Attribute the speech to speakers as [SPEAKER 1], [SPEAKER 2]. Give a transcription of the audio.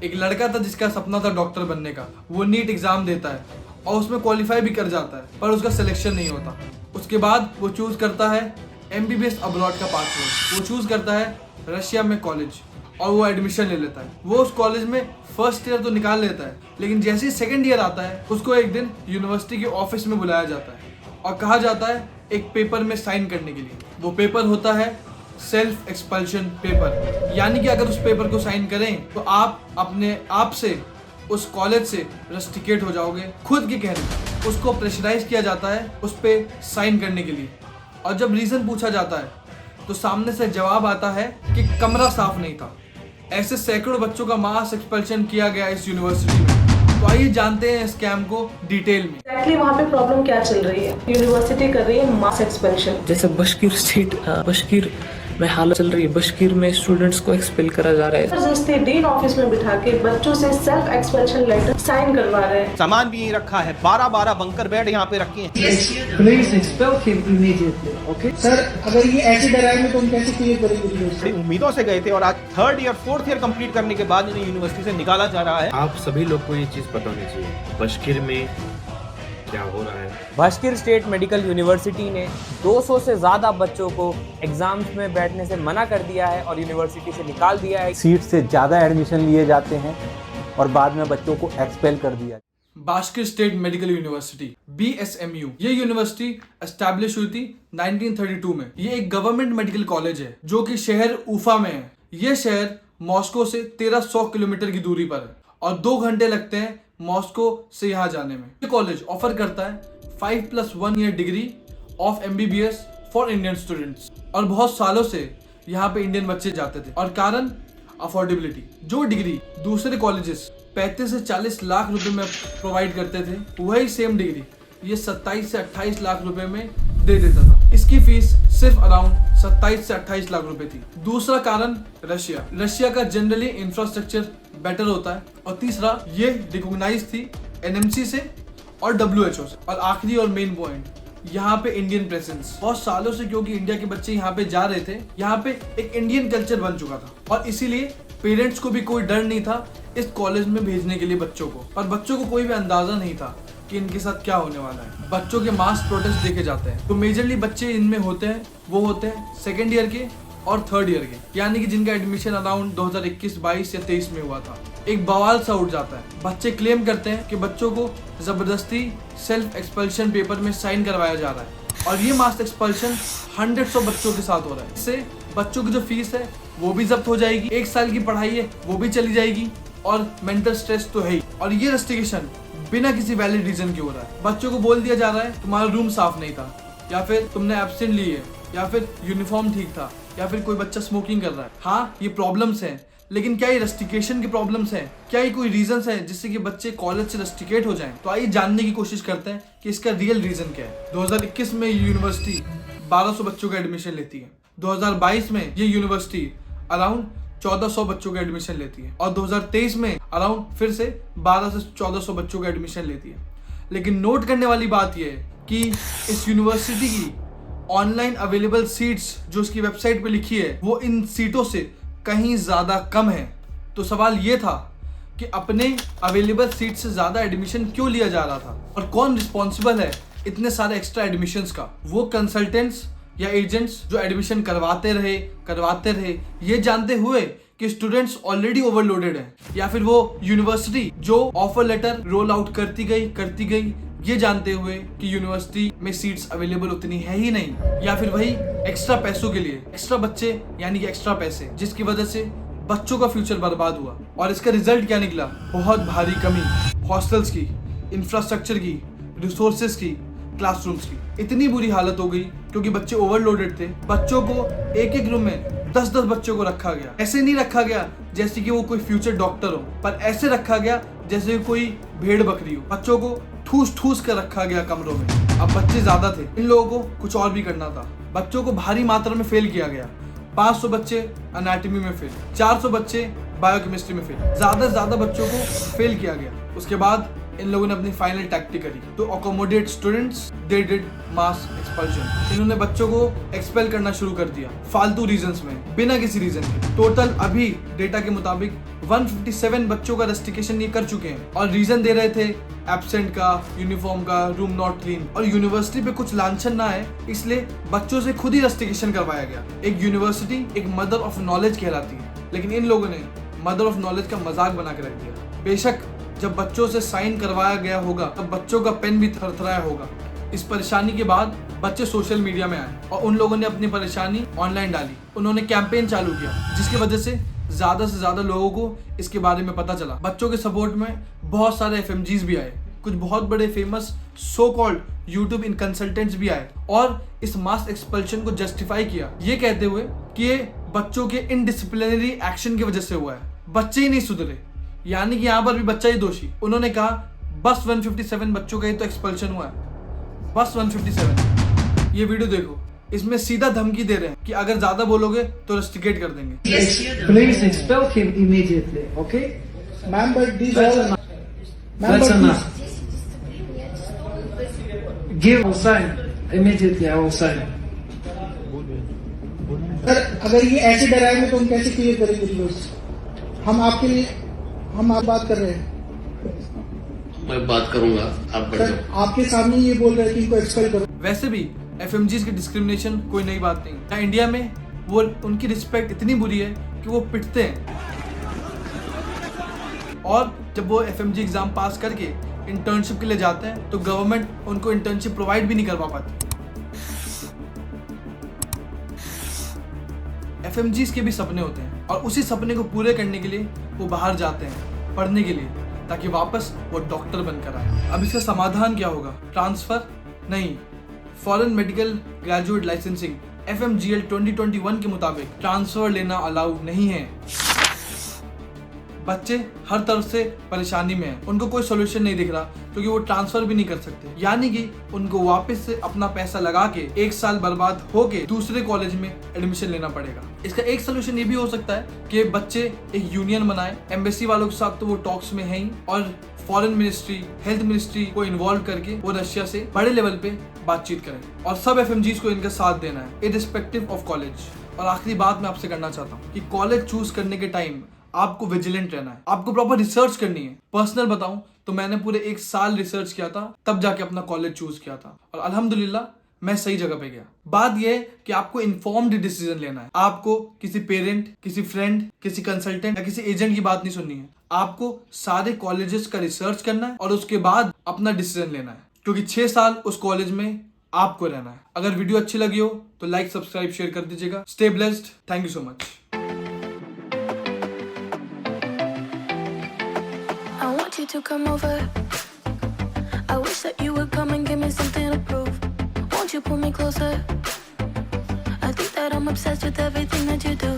[SPEAKER 1] एक लड़का था जिसका सपना था डॉक्टर बनने का। वो नीट एग्जाम देता है और उसमें क्वालिफाई भी कर जाता है, पर उसका सिलेक्शन नहीं होता। उसके बाद वो चूज करता है MBBS अब्रॉड का पाथवे। वो चूज करता है रशिया में कॉलेज और वो एडमिशन ले लेता है। वो उस कॉलेज में फर्स्ट ईयर तो निकाल लेता है, लेकिन जैसे ही सेकेंड ईयर आता है उसको एक दिन यूनिवर्सिटी के ऑफिस में बुलाया जाता है और कहा जाता है एक पेपर में साइन करने के लिए। वो पेपर होता है सेल्फ एक्सपल्शन पेपर, यानी कि अगर उस पेपर को साइन करें तो आप अपने आप से उस कॉलेज से रस्टिकेट हो जाओगे। खुद के कहने उसको प्रेशराइज किया जाता है उस पे साइन करने के लिए, और जब रीजन पूछा जाता है तो सामने से जवाब आता है कि कमरा साफ नहीं था। ऐसे सैकड़ों बच्चों का मास एक्सपल्शन किया गया इस यूनिवर्सिटी में। तो आइए जानते हैं स्कैम को डिटेल में।
[SPEAKER 2] एक्चुअली वहाँ पे प्रॉब्लम क्या चल रही है? यूनिवर्सिटी कर रही है मास एक्सपेंशन।
[SPEAKER 3] जैसे बशकीर स्टेट बशकीर में हालत चल रही है, बशकीर में स्टूडेंट्स को एक्सपेल करा जा रहा है।
[SPEAKER 2] जबरदस्ती डीन ऑफिस में बिठा के बच्चों से सेल्फ एक्सपेंशन लेटर साइन करवा रहे हैं।
[SPEAKER 4] सामान भी यहीं रखा है, 12 बंकर बेड यहाँ पे रखे हैं।
[SPEAKER 5] Please expel him immediately. Okay? Sir, अगर ये ऐसे डराएंगे तो हम कैसे क्लियर करेंगे
[SPEAKER 4] बड़ी
[SPEAKER 5] यूनिवर्सिटी?
[SPEAKER 4] उम्मीदों से गए थे और आज 3rd year 4th year complete करने के बाद इन्हें यूनिवर्सिटी से निकाला जा रहा है।
[SPEAKER 6] आप सभी लोग को ये चीज़ पता होनी चाहिए बशकीर में क्या हो रहा है।
[SPEAKER 7] बशकीर स्टेट मेडिकल यूनिवर्सिटी ने 200 से ज़्यादा बच्चों को एग्जाम्स में बैठने से मना कर दिया है और यूनिवर्सिटी से निकाल दिया है।
[SPEAKER 8] सीट से ज़्यादा एडमिशन लिए जाते हैं और बाद में बच्चों को एक्सपेल कर दिया।
[SPEAKER 1] बशकीर स्टेट मेडिकल यूनिवर्सिटी BSMU, ये यूनिवर्सिटी एस्टैब्लिश हुई थी 1932 में। ये एक गवर्नमेंट मेडिकल कॉलेज है जो कि शहर उफा में है। ये शहर मॉस्को से 1300 किलोमीटर की दूरी पर है और 2 घंटे लगते हैं मॉस्को से यहाँ जाने में। ये कॉलेज ऑफर करता है 5+1 year degree of MBBS for Indian students, और बहुत सालों से यहाँ पे इंडियन बच्चे जाते थे। और कारण अफोर्डेबिलिटी। जो डिग्री दूसरे कॉलेजेस 35 से 40 लाख रुपए में प्रोवाइड करते थे, वही सेम डिग्री ये 27 से 28 लाख रुपए में दे देता था। इसकी फीस सिर्फ अराउंड 27 से 28 लाख रुपए थी। दूसरा कारण रशिया का जनरली इंफ्रास्ट्रक्चर बेटर होता है, और तीसरा ये रिकॉग्नाइज थी NMC से और WHO से। और आखिरी और मेन पॉइंट, यहाँ पे इंडियन प्रेजेंस। बहुत सालों से क्योंकि इंडिया के बच्चे यहाँ पे जा रहे थे, यहाँ पे एक इंडियन कल्चर बन चुका था और इसीलिए पेरेंट्स को भी कोई डर नहीं था इस कॉलेज में भेजने के लिए बच्चों को। और बच्चों को कोई भी अंदाजा नहीं था कि इनके साथ क्या होने वाला है। बच्चों के मास प्रोटेस्ट देखे जाते हैं। तो मेजरली बच्चे इनमें होते हैं, वो होते हैं सेकेंड ईयर के और थर्ड ईयर के, यानी कि जिनका एडमिशन अराउंड 2021, 22 या 23 में हुआ था। एक बवाल सा उठ जाता है। बच्चे क्लेम करते हैं कि बच्चों को जबरदस्ती सेल्फ एक्सपल्शन पेपर में साइन करवाया जा रहा है, और ये मास एक्सपल्शन hundreds of बच्चों के साथ हो रहा है। इससे बच्चों की जो फीस है वो भी जब्त हो जाएगी, 1 साल की पढ़ाई है वो भी चली जाएगी, और मेंटल स्ट्रेस तो है ही। और ये रेस्ट्रिक्शन बिना किसी वैलिड रीजन के हो रहा है। बच्चों को बोल दिया जा रहा है तुम्हारा रूम साफ नहीं था, या फिर तुमने एब्सेंट ली है, या फिर यूनिफॉर्म ठीक था, या फिर कोई बच्चा स्मोकिंग कर रहा है। हाँ, ये प्रॉब्लम्स हैं, लेकिन क्या ये रस्टिकेशन की प्रॉब्लम्स हैं? क्या ये कोई रीजंस हैं जिससे कि बच्चे कॉलेज से रस्टिकेट हो जाएं? तो आइए जानने की कोशिश करते हैं कि इसका रियल रीजन क्या है। 2021 में ये यूनिवर्सिटी 1200 बच्चों का एडमिशन लेती है। 2022 में ये यूनिवर्सिटी अराउंड 1400 बच्चों का एडमिशन लेती है, और 2023 में अराउंड फिर से 1200 से 1400 बच्चों का एडमिशन लेती है। लेकिन नोट करने वाली बात यह है कि इस यूनिवर्सिटी की ऑनलाइन अवेलेबल सीट्स जो उसकी वेबसाइट पे लिखी है वो इन सीटों से कहीं ज्यादा कम है। तो सवाल ये था कि अपने अवेलेबल सीट से ज्यादा एडमिशन क्यों लिया जा रहा था, और कौन रिस्पॉन्सिबल है इतने सारे एक्स्ट्रा एडमिशंस का? वो कंसल्टेंट्स या एजेंट्स जो एडमिशन करवाते रहे ये जानते हुए कि स्टूडेंट्स ऑलरेडी ओवरलोडेड हैं, या फिर वो यूनिवर्सिटी जो ऑफर लेटर रोल आउट करती गई ये जानते हुए कि यूनिवर्सिटी में सीट्स अवेलेबल उतनी है ही नहीं, या फिर वही एक्स्ट्रा पैसों के लिए एक्स्ट्रा बच्चे यानी कि एक्स्ट्रा पैसे, जिसकी वजह से बच्चों का फ्यूचर बर्बाद हुआ। और इसका रिजल्ट क्या निकला? बहुत भारी कमी हॉस्टल्स की, इंफ्रास्ट्रक्चर की, रिसोर्सेज की, क्लासरूम्स की। इतनी बुरी हालत हो गई क्योंकि बच्चे ओवरलोडेड थे। बच्चों को एक रूम में 10-10 बच्चों को रखा गया। ऐसे नहीं रखा गया जैसे कि वो कोई फ्यूचर डॉक्टर हो, पर ऐसे रखा गया जैसे कोई भेड़ बकरी हो। बच्चों को ठूस कर रखा गया कमरों में। अब बच्चे ज्यादा थे, इन लोगों को कुछ और भी करना था। बच्चों को भारी मात्रा में फेल किया गया। 500 बच्चे एनाटॉमी में फेल, 400 बच्चे बायोकेमिस्ट्री में फेल, ज्यादा बच्चों को फेल किया गया। उसके बाद इन लोगों ने अपनी फाइनल टैक्टिक करी तो accommodate students they did mass expulsion. इन्होंने बच्चों को एक्सपेल करना शुरू कर दिया फालतू रीजंस में, बिना किसी रीजन के। टोटल अभी डेटा के मुताबिक 157 बच्चों का रस्टिकेशन ये कर चुके हैं और रीजन दे रहे थे एब्सेंट का, यूनिफॉर्म का, रूम नॉट क्लीन और यूनिवर्सिटी पे कुछ लांछन ना है इसलिए बच्चों से खुद ही रस्टिकेशन करवाया गया। एक यूनिवर्सिटी एक मदर ऑफ नॉलेज कहलाती है, लेकिन इन लोगों ने मदर ऑफ नॉलेज का मजाक बना के रख दिया। बेशक जब बच्चों से साइन करवाया गया होगा तब बच्चों का पेन भी थरथराया होगा। इस परेशानी के बाद बच्चे सोशल मीडिया में आए और उन लोगों ने अपनी परेशानी ऑनलाइन डाली। उन्होंने कैंपेन चालू किया जिसकी वजह से ज्यादा लोगों को इसके बारे में पता चला। बच्चों के सपोर्ट में बहुत सारे FMGs भी आए, कुछ बहुत बड़े famous so called YouTube in consultants भी आए और इस मास एक्सपल्शन को जस्टिफाई किया ये कहते हुए कि ये बच्चों के इनडिसिप्लिनरी एक्शन की वजह से हुआ है। बच्चे ही नहीं सुधरे, यानी कि यहाँ पर भी बच्चा ही दोषी। उन्होंने कहा बस 157 बच्चों का ही तो एक्सपल्शन हुआ है, बस 157। ये वीडियो देखो, इसमें सीधा धमकी दे रहे हैं कि अगर ज्यादा बोलोगे तो रस्टिकेट कर देंगे।
[SPEAKER 5] Please expel him immediately, okay? Ma'am, but these all... That's enough. Give a sign. Immediately I will sign. Sir अगर ये ऐसे डराएंगे तो हम कैसे क्लियर करेंगे वीडियोस? हम आपके लिए हम आप बात कर रहे हैं।
[SPEAKER 9] मैं बात करूंगा, आप बढ़
[SPEAKER 5] सर
[SPEAKER 9] जाओ।
[SPEAKER 5] आपके सामने ये बोल रहे हैं कि इनको एक्सपेल करो।
[SPEAKER 1] वैसे भी FMGs की डिस्क्रिमिनेशन कोई नई बात नहीं है। इंडिया में वो उनकी रिस्पेक्ट इतनी बुरी है कि वो पिटते हैं और जब वो FMG एग्जाम पास करके इंटर्नशिप के लिए जाते हैं तो गवर्नमेंट उनको इंटर्नशिप प्रोवाइड भी नहीं करवा पाती। FMGs के भी सपने होते हैं और उसी सपने को पूरे करने के लिए वो बाहर जाते हैं पढ़ने के लिए ताकि वापस वो डॉक्टर बनकर आए। अब इसका समाधान क्या होगा? ट्रांसफर नहीं, foreign medical graduate licensing FMGL 2021 के मुताबिक ट्रांसफर लेना अलाउ नहीं है। बच्चे हर तरफ से परेशानी में हैं, उनको कोई सोल्यूशन नहीं दिख रहा क्योंकि वो ट्रांसफर भी नहीं कर सकते, यानी कि उनको वापस से अपना पैसा लगा के 1 साल बर्बाद होके दूसरे कॉलेज में एडमिशन लेना पड़ेगा। इसका एक सोल्यूशन ये भी हो सकता है कि बच्चे एक यूनियन बनाए। एम्बेसी वालों के साथ तो वो टॉक्स में है ही और फॉरेन मिनिस्ट्री, हेल्थ मिनिस्ट्री को इन्वॉल्व करके वो रशिया से बड़े लेवल पे बातचीत करें और सब FMGs को इनका साथ देना है इररिस्पेक्टिव ऑफ कॉलेज। और आखिरी बात मैं आपसे करना चाहता हूँ कि कॉलेज चूज करने के टाइम आपको विजिलेंट रहना है, आपको प्रॉपर रिसर्च करनी है। पर्सनल बताऊं तो मैंने पूरे 1 साल रिसर्च किया था, तब जाके अपना कॉलेज चूज किया था और अल्हम्दुलिल्लाह मैं सही जगह पे गया। बात यह है कि आपको इन्फॉर्म्ड डिसीजन लेना है। आपको किसी पेरेंट, किसी फ्रेंड, किसी कंसल्टेंट या किसी एजेंट की बात नहीं सुननी है। आपको सारे कॉलेजेस का रिसर्च करना है और उसके बाद अपना डिसीजन लेना है, क्योंकि 6 साल उस कॉलेज में आपको रहना है। अगर वीडियो अच्छी लगी हो तो लाइक, सब्सक्राइब, शेयर कर दीजिएगा। Stay blessed, thank you so much.
[SPEAKER 10] To come over, I wish that you would come and give me something to prove. Won't you pull me closer? I think that I'm obsessed with everything that you do.